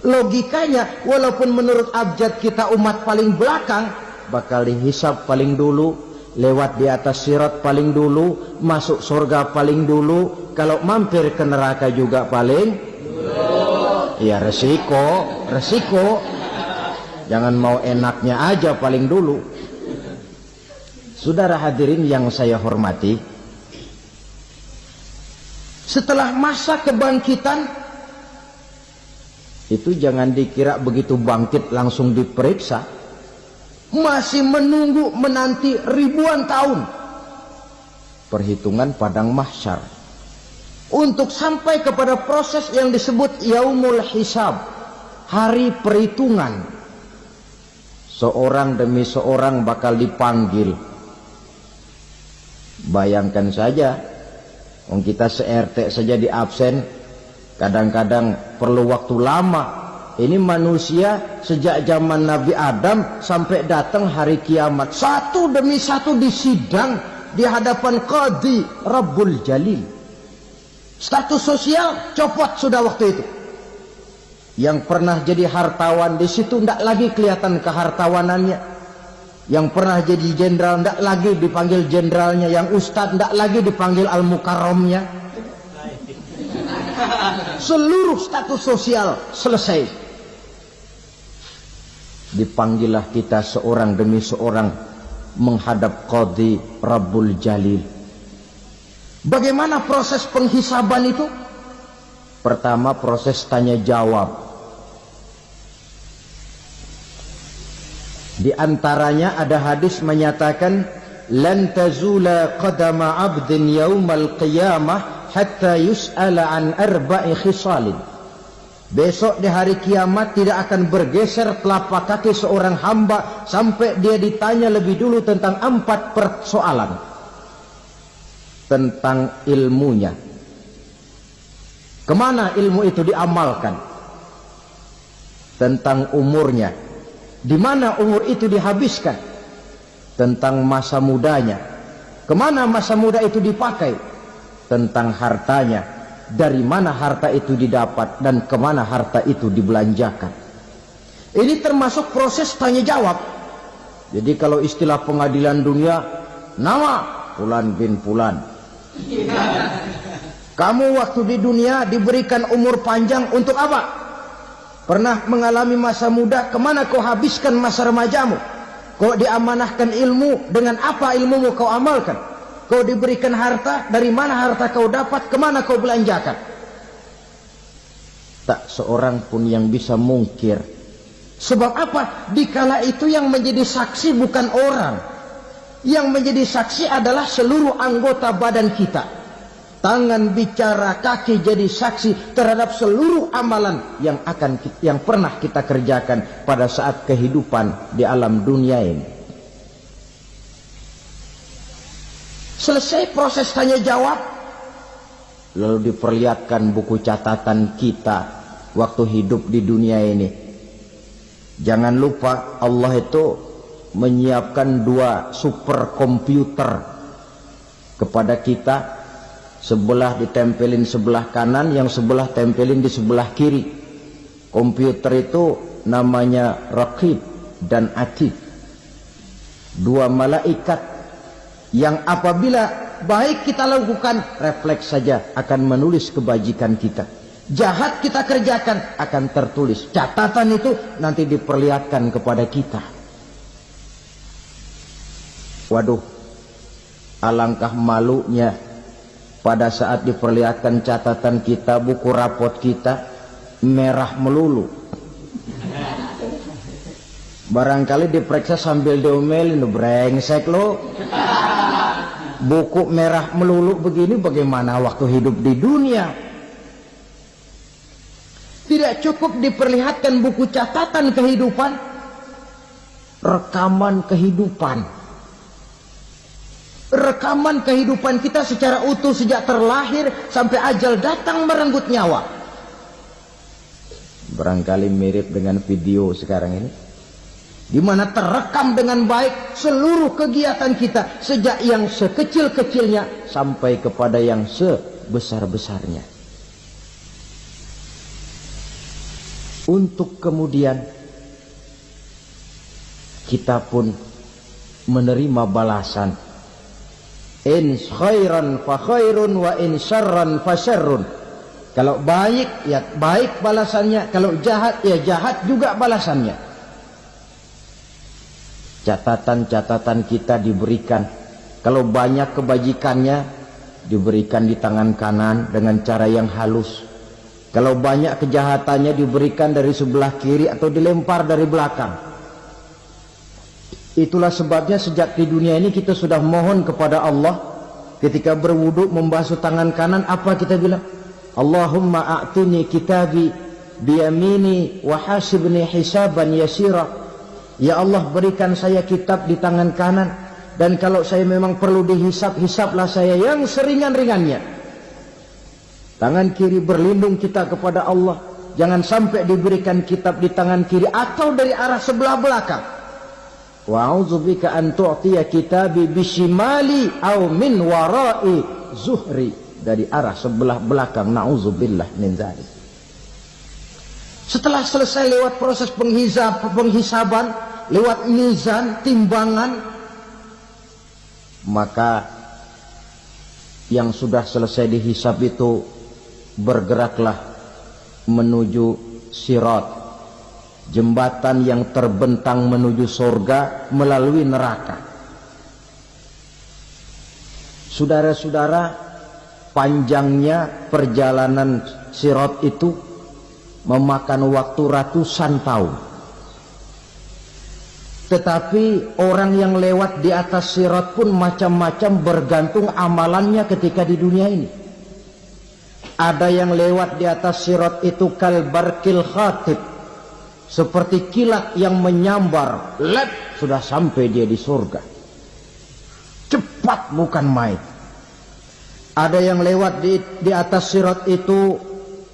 Logikanya, walaupun menurut abjad kita umat paling belakang, bakal dihisab paling dulu, lewat di atas sirat paling dulu, masuk surga paling dulu, kalau mampir ke neraka juga paling dulu. Ya resiko. Jangan mau enaknya aja paling dulu. Saudara hadirin yang saya hormati, setelah masa kebangkitan itu jangan dikira begitu bangkit langsung diperiksa. Masih menunggu menanti ribuan tahun perhitungan padang mahsyar untuk sampai kepada proses yang disebut yaumul hisab, hari perhitungan. Seorang demi seorang bakal dipanggil. Bayangkan saja, kita se-RT saja di absen, kadang-kadang perlu waktu lama. Ini manusia sejak zaman Nabi Adam sampai datang hari kiamat, satu demi satu disidang di hadapan Qadhi Rabbul Jalil. Status sosial copot sudah waktu itu. Yang pernah jadi hartawan di situ tidak lagi kelihatan kehartawanannya. Yang pernah jadi jenderal tidak lagi dipanggil jenderalnya. Yang ustadz tidak lagi dipanggil al-mukarramnya. Seluruh status sosial selesai. Dipanggillah kita seorang demi seorang menghadap Qadhi Rabbul Jalil. Bagaimana proses penghisaban itu? Pertama, proses tanya jawab. Di antaranya ada hadis menyatakan, lan tazula qadama 'abdin yaumal qiyamah hatta yus'ala an arba'i khisalin. Besok di hari kiamat tidak akan bergeser telapak kaki seorang hamba sampai dia ditanya lebih dulu tentang 4 persoalan. Tentang ilmunya, kemana ilmu itu diamalkan. Tentang umurnya, di mana umur itu dihabiskan. Tentang masa mudanya, kemana masa muda itu dipakai. Tentang hartanya, dari mana harta itu didapat dan kemana harta itu dibelanjakan. Ini termasuk proses tanya jawab. Jadi kalau istilah pengadilan dunia, nama Fulan bin Fulan. Kamu waktu di dunia diberikan umur panjang untuk apa? Pernah mengalami masa muda, kemana kau habiskan masa remajamu? Kau diamanahkan ilmu, dengan apa ilmumu kau amalkan? Kau diberikan harta, dari mana harta kau dapat, kemana kau belanjakan? Tak seorang pun yang bisa mungkir. Sebab apa? Dikala itu yang menjadi saksi bukan orang. Yang menjadi saksi adalah seluruh anggota badan kita. Tangan bicara, kaki jadi saksi terhadap seluruh amalan yang pernah kita kerjakan pada saat kehidupan di alam dunia ini. Selesai proses tanya jawab, lalu diperlihatkan buku catatan kita waktu hidup di dunia ini. Jangan lupa Allah itu menyiapkan 2 superkomputer kepada kita. Sebelah ditempelin sebelah kanan, yang sebelah tempelin di sebelah kiri. Komputer itu namanya Raqib dan Atid. 2 malaikat yang apabila baik kita lakukan, refleks saja akan menulis kebajikan kita. Jahat kita kerjakan, akan tertulis. Catatan itu nanti diperlihatkan kepada kita. Waduh, alangkah malunya pada saat diperlihatkan catatan kita, buku rapot kita merah melulu. Barangkali diperiksa sambil diomelin, brengsek lo. Buku merah melulu begini, bagaimana waktu hidup di dunia? Tidak cukup diperlihatkan buku catatan kehidupan, rekaman kehidupan. Rekaman kehidupan kita secara utuh sejak terlahir sampai ajal datang merenggut nyawa. Barangkali mirip dengan video sekarang ini, di mana terekam dengan baik seluruh kegiatan kita sejak yang sekecil-kecilnya sampai kepada yang sebesar-besarnya. Untuk kemudian kita pun menerima balasan. In khairan fa khairun wa in syarran fa syarrun. Kalau baik ya baik balasannya, kalau jahat ya jahat juga balasannya. Catatan-catatan kita diberikan. Kalau banyak kebajikannya diberikan di tangan kanan dengan cara yang halus. Kalau banyak kejahatannya diberikan dari sebelah kiri atau dilempar dari belakang. Itulah sebabnya sejak di dunia ini kita sudah mohon kepada Allah. Ketika berwudu membasuh tangan kanan, apa kita bilang? Allahumma a'tini kitabi biyamini wa hasibni hisaban yasira. Ya Allah, berikan saya kitab di tangan kanan, dan kalau saya memang perlu dihisap, hisaplah saya yang seringan-ringannya. Tangan kiri berlindung kita kepada Allah. Jangan sampai diberikan kitab di tangan kiri atau dari arah sebelah belakang. Wa a'udzubika an tu'tiya kitabi bishimali aw min wara'i zuhri, dari arah sebelah belakang. Na'udzubillah min dzalik. Setelah selesai lewat proses penghisaban, lewat mizan, timbangan, maka yang sudah selesai dihisab itu bergeraklah menuju sirat, jembatan yang terbentang menuju surga melalui neraka. Saudara-saudara, panjangnya perjalanan sirat itu memakan waktu ratusan tahun. Tetapi orang yang lewat di atas sirat pun macam-macam, bergantung amalannya ketika di dunia ini. Ada yang lewat di atas sirat itu kalbarkil khatib, seperti kilat yang menyambar, lep, sudah sampai dia di surga. Cepat bukan main. Ada yang lewat di atas sirat itu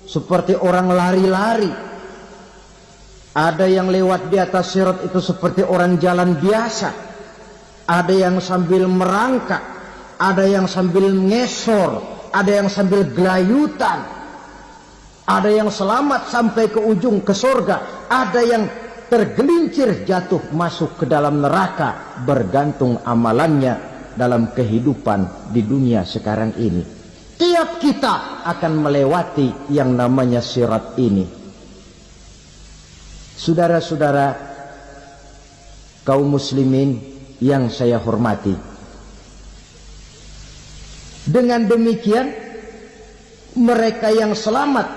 seperti orang lari-lari. Ada yang lewat di atas sirat itu seperti orang jalan biasa. Ada yang sambil merangkak, ada yang sambil ngesor, ada yang sambil gelayutan. Ada yang selamat sampai ke ujung, ke surga. Ada yang tergelincir jatuh masuk ke dalam neraka, bergantung amalannya dalam kehidupan di dunia sekarang ini. Tiap kita akan melewati yang namanya sirat ini. Saudara-saudara kaum muslimin yang saya hormati, dengan demikian mereka yang selamat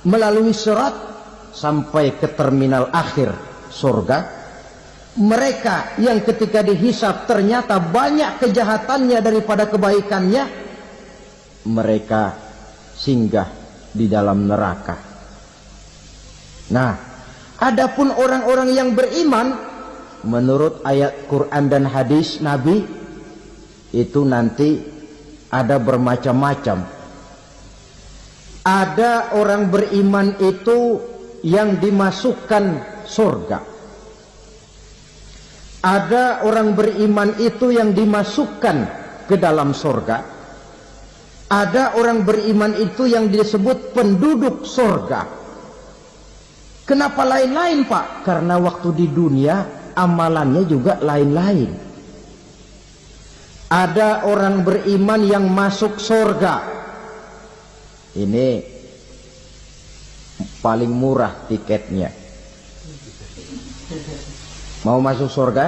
melalui sirat sampai ke terminal akhir surga, mereka yang ketika dihisab ternyata banyak kejahatannya daripada kebaikannya, mereka singgah di dalam neraka. Nah, adapun orang-orang yang beriman menurut ayat Quran dan hadis Nabi itu nanti ada bermacam-macam. Ada orang beriman itu yang dimasukkan surga. Ada orang beriman itu yang dimasukkan ke dalam surga. Ada orang beriman itu yang disebut penduduk surga. Kenapa lain-lain, Pak? Karena waktu di dunia amalannya juga lain-lain. Ada orang beriman yang masuk surga. Ini paling murah tiketnya. Mau masuk surga?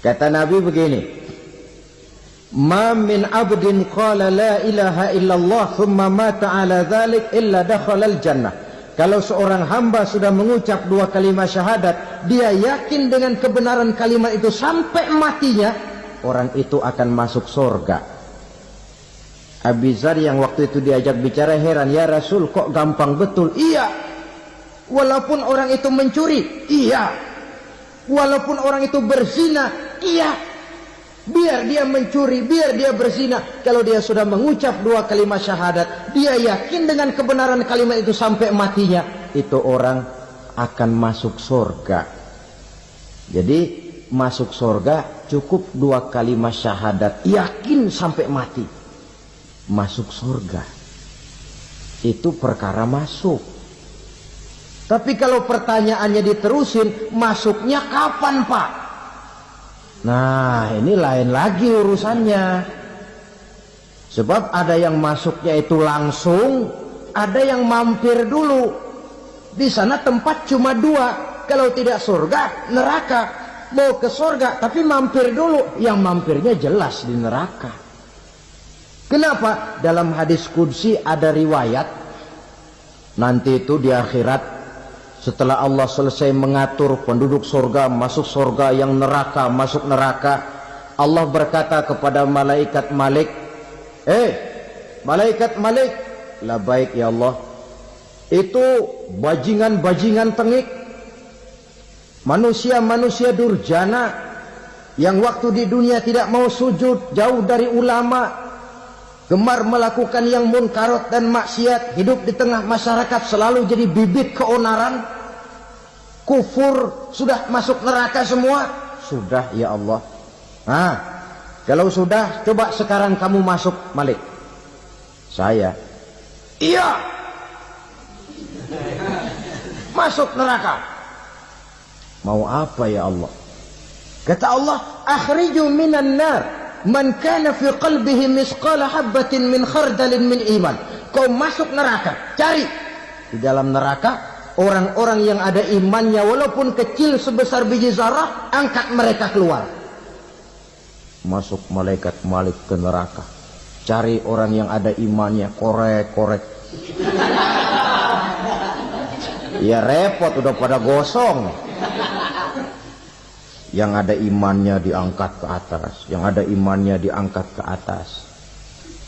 Kata Nabi begini, ma min abdin qala la ilaha illallah thumma mata ala dhalik illa dakhala al-jannah. Kalau seorang hamba sudah mengucap dua kalimat syahadat, dia yakin dengan kebenaran kalimat itu sampai matinya, orang itu akan masuk surga. Abi Dzar yang waktu itu diajak bicara heran, ya Rasul kok gampang betul? Iya. Walaupun orang itu mencuri, iya. Walaupun orang itu berzina, iya. Biar dia mencuri, biar dia berzina, kalau dia sudah mengucap dua kalimat syahadat, dia yakin dengan kebenaran kalimat itu sampai matinya, itu orang akan masuk surga. Jadi masuk surga cukup dua kalimat syahadat, yakin sampai mati, masuk surga. Itu perkara masuk. Tapi kalau pertanyaannya diterusin, masuknya kapan, Pak? Nah, ini lain lagi urusannya. Sebab ada yang masuknya itu langsung, ada yang mampir dulu. Di sana tempat cuma dua, kalau tidak surga, neraka. Mau ke surga tapi mampir dulu, yang mampirnya jelas di neraka. Kenapa? Dalam hadis qudsi ada riwayat, nanti itu di akhirat, setelah Allah selesai mengatur penduduk surga masuk surga, yang neraka masuk neraka, Allah berkata kepada malaikat Malik, malaikat Malik, labaik ya Allah, itu bajingan-bajingan tengik, manusia-manusia durjana yang waktu di dunia tidak mau sujud, jauh dari ulama, gemar melakukan yang munkarat dan maksiat, hidup di tengah masyarakat selalu jadi bibit keonaran, kufur, sudah masuk neraka semua. Sudah ya Allah. Nah, kalau sudah, coba sekarang kamu masuk, Malik. Saya, iya, masuk neraka. Mau apa ya Allah? Kata Allah, akhriju minan nar man kana fi qalbihi misqala habatin min khardalin min iman. Kau masuk neraka, cari di dalam neraka orang-orang yang ada imannya walaupun kecil sebesar biji zarah, angkat mereka keluar. Masuk malaikat Malik ke neraka, cari orang yang ada imannya, korek-korek. Ya repot, udah pada gosong. Yang ada imannya diangkat ke atas, yang ada imannya diangkat ke atas,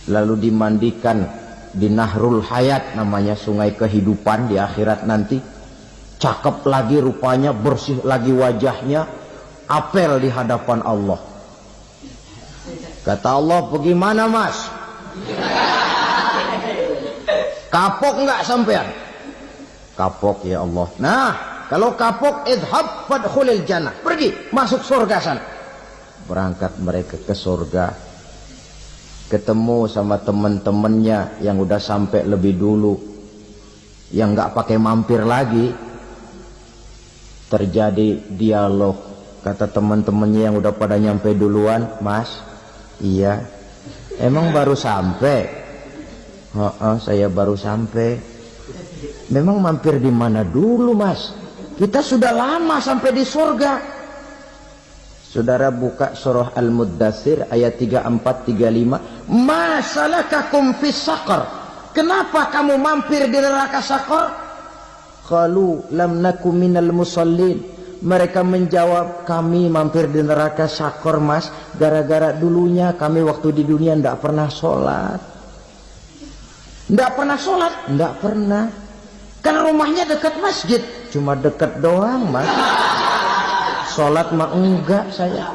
lalu dimandikan di Nahrul Hayat, namanya sungai kehidupan di akhirat nanti. Cakep lagi rupanya, bersih lagi wajahnya, apel di hadapan Allah. Kata Allah, bagaimana mas? Kapok nggak sampean? Kapok ya Allah. Nah, kalau kapok, idhab fadkhulil jannah, pergi masuk surga sana. Berangkat mereka ke surga, ketemu sama teman-temannya yang udah sampai lebih dulu, yang nggak pakai mampir lagi. Terjadi dialog, Kata teman-temannya yang udah pada nyampe duluan, Mas, iya, emang baru sampai? Saya baru sampai. Memang mampir di mana dulu, Mas? Kita sudah lama sampai di surga. Saudara buka surah Al-Muddatsir ayat 34-35. Masalakakum fis saqar? Kenapa kamu mampir di neraka Saqar? Qalu lam naku minal musallin. Mereka menjawab, kami mampir di neraka Saqar, Mas, gara-gara dulunya kami waktu di dunia ndak pernah sholat. Ndak pernah sholat? Ndak pernah. Kan rumahnya dekat masjid, cuma dekat doang, Mas. Sholat mah enggak saya.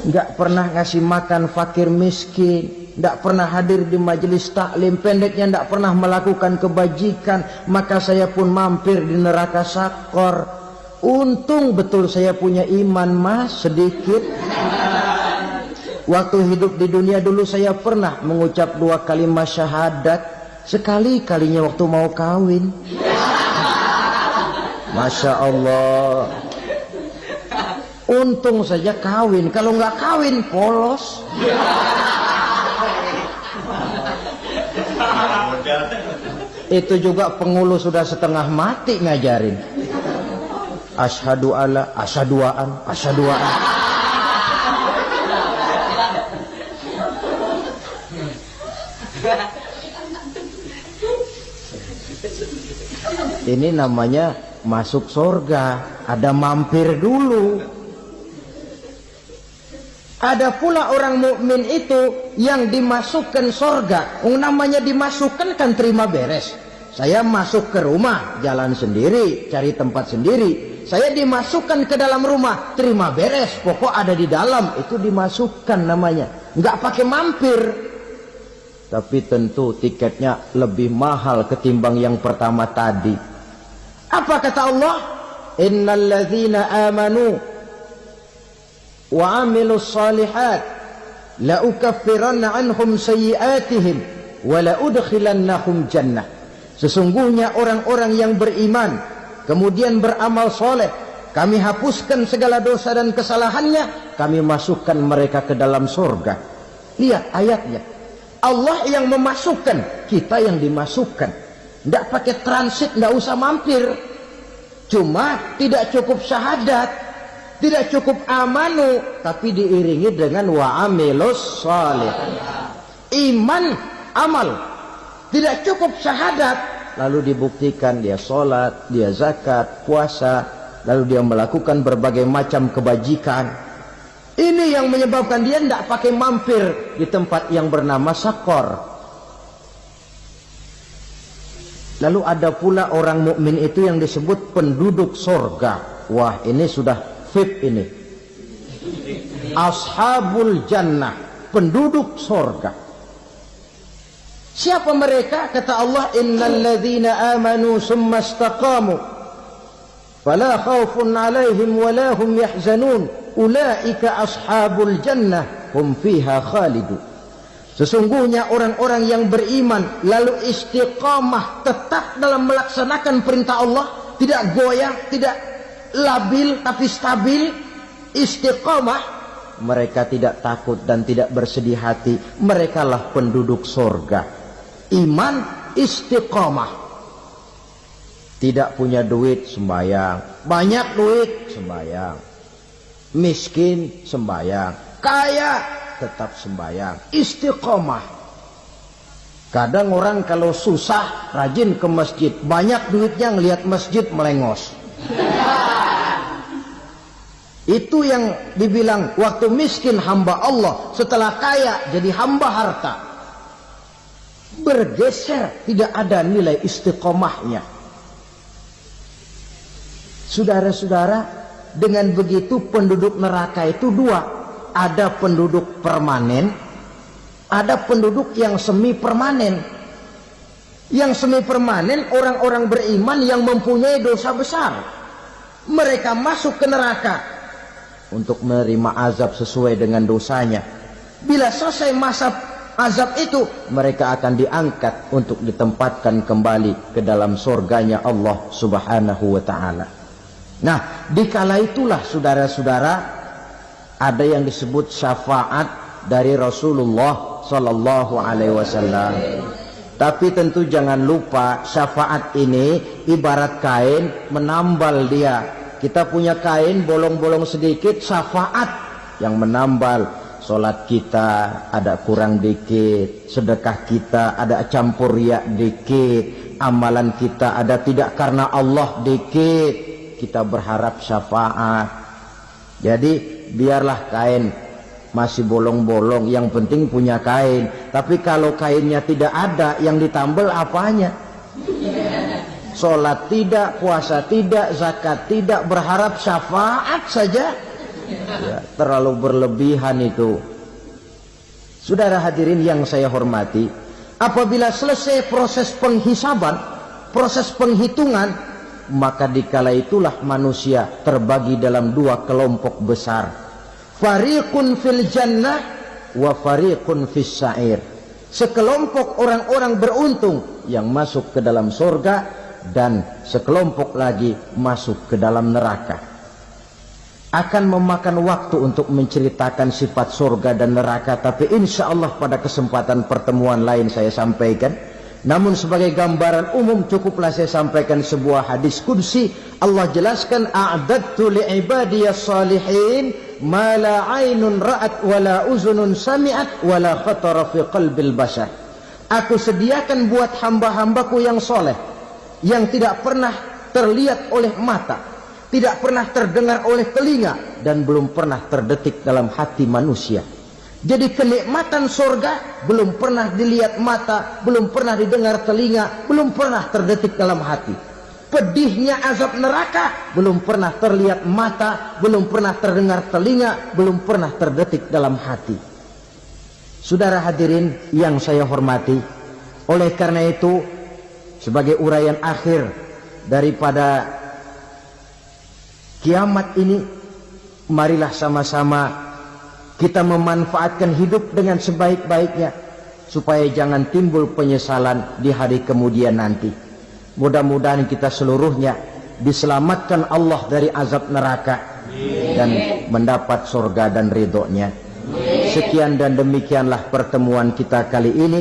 Enggak pernah ngasih makan fakir miskin, enggak pernah hadir di majelis taklim, pendeknya enggak pernah melakukan kebajikan. Maka saya pun mampir di neraka Saqar. Untung betul saya punya iman, Mas, sedikit. Waktu hidup di dunia dulu saya pernah mengucap 2 kalimat syahadat. Sekali-kalinya waktu mau kawin. Masya Allah. Untung saja kawin. Kalau nggak kawin polos. Itu juga pengulu sudah setengah mati ngajarin. Asyhadu alla, asyaduaan, asyaduaan. Ini namanya masuk surga, ada mampir dulu. Ada pula orang mukmin itu yang dimasukkan surga. Namanya dimasukkan kan terima beres. Saya masuk ke rumah, jalan sendiri, cari tempat sendiri. Saya dimasukkan ke dalam rumah, terima beres. Pokok ada di dalam, itu dimasukkan namanya. Nggak pakai mampir. Tapi tentu tiketnya lebih mahal ketimbang yang pertama tadi. Apa kata Allah? Innal ladzina amanu wa amilus salihat la ukaffiranna anhum sayyi'atihim wa la udkhilannahum jannah. Sesungguhnya orang-orang yang beriman kemudian beramal soleh, kami hapuskan segala dosa dan kesalahannya, kami masukkan mereka ke dalam surga. Lihat ayatnya. Allah yang memasukkan, kita yang dimasukkan. Tidak pakai transit, tidak usah mampir. Cuma tidak cukup syahadat, tidak cukup amanu, tapi diiringi dengan wa amilus salih. Iman, amal. Tidak cukup syahadat, lalu dibuktikan dia sholat, dia zakat, puasa, lalu dia melakukan berbagai macam kebajikan. Ini yang menyebabkan dia tidak pakai mampir di tempat yang bernama Saqar. Lalu ada pula orang mukmin itu yang disebut penduduk surga. Wah, ini sudah VIP ini. Ashabul jannah, penduduk surga. Siapa mereka? Kata Allah, innal ladzina amanu summa istaqamu fala khaufun 'alaihim wala hum yahzanun ulaika ashabul jannah hum fiha khalidun. Sesungguhnya orang-orang yang beriman lalu istiqamah, tetap dalam melaksanakan perintah Allah, tidak goyah, tidak labil tapi stabil, istiqamah, mereka tidak takut dan tidak bersedih hati. Merekalah penduduk surga. Iman, istiqamah. Tidak punya duit, sembahyang. Banyak duit, sembahyang. Miskin, sembahyang. Kaya, tetap sembahyang. Istiqomah. Kadang orang kalau susah rajin ke masjid, banyak duitnya ngelihat masjid melengos. Itu yang dibilang waktu miskin hamba Allah, setelah kaya jadi hamba harta. Bergeser, tidak ada nilai istiqomahnya. Saudara-saudara, dengan begitu penduduk neraka itu dua. Ada penduduk permanen, ada penduduk yang semi permanen. Yang semi permanen orang-orang beriman yang mempunyai dosa besar. Mereka masuk ke neraka untuk menerima azab sesuai dengan dosanya. Bila selesai masa azab itu, mereka akan diangkat untuk ditempatkan kembali ke dalam surganya Allah Subhanahu wa ta'ala. Nah, dikala itulah saudara-saudara ada yang disebut syafaat dari Rasulullah Sallallahu Alaihi Wasallam. Tapi tentu jangan lupa syafaat ini ibarat kain menambal dia. Kita punya kain bolong-bolong sedikit, syafaat yang menambal. Sholat kita ada kurang dikit, sedekah kita ada campur riak dikit, amalan kita ada tidak karena Allah dikit, kita berharap syafaat. Jadi biarlah kain masih bolong-bolong, yang penting punya kain. Tapi kalau kainnya tidak ada, yang ditambal apanya? Sholat tidak, puasa tidak, zakat tidak, berharap syafaat saja. Ya, terlalu berlebihan itu. Saudara hadirin yang saya hormati, apabila selesai proses penghisaban, proses penghitungan, maka dikala itulah manusia terbagi dalam dua kelompok besar. Fariqun fil jannah wa fariqun fis sa'ir. Sekelompok orang-orang beruntung yang masuk ke dalam surga, dan sekelompok lagi masuk ke dalam neraka. Akan memakan waktu untuk menceritakan sifat surga dan neraka, tapi insya Allah pada kesempatan pertemuan lain saya sampaikan. Namun sebagai gambaran umum cukuplah saya sampaikan sebuah hadis qudsi. Allah jelaskan, a'dadtu li'ibadiyas salihin ma la aynun ra'at wa la uzunun sami'at wa la khatara fi qalbil bashar. Aku sediakan buat hamba-hambaku yang soleh, yang tidak pernah terlihat oleh mata, tidak pernah terdengar oleh telinga, dan belum pernah terdetik dalam hati manusia. Jadi kenikmatan surga belum pernah dilihat mata, belum pernah didengar telinga, belum pernah terdetik dalam hati. Pedihnya azab neraka belum pernah terlihat mata, belum pernah terdengar telinga, belum pernah terdetik dalam hati. Saudara hadirin yang saya hormati, oleh karena itu sebagai uraian akhir daripada kiamat ini, marilah sama-sama kita memanfaatkan hidup dengan sebaik-baiknya, supaya jangan timbul penyesalan di hari kemudian nanti. Mudah-mudahan kita seluruhnya diselamatkan Allah dari azab neraka dan mendapat surga dan ridhonya. Sekian dan demikianlah pertemuan kita kali ini.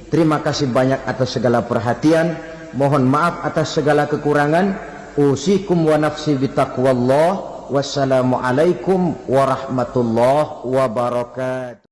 Terima kasih banyak atas segala perhatian. Mohon maaf atas segala kekurangan. Usikum wa nafsi bitaqwallah. Wassalamualaikum warahmatullahi wabarakatuh.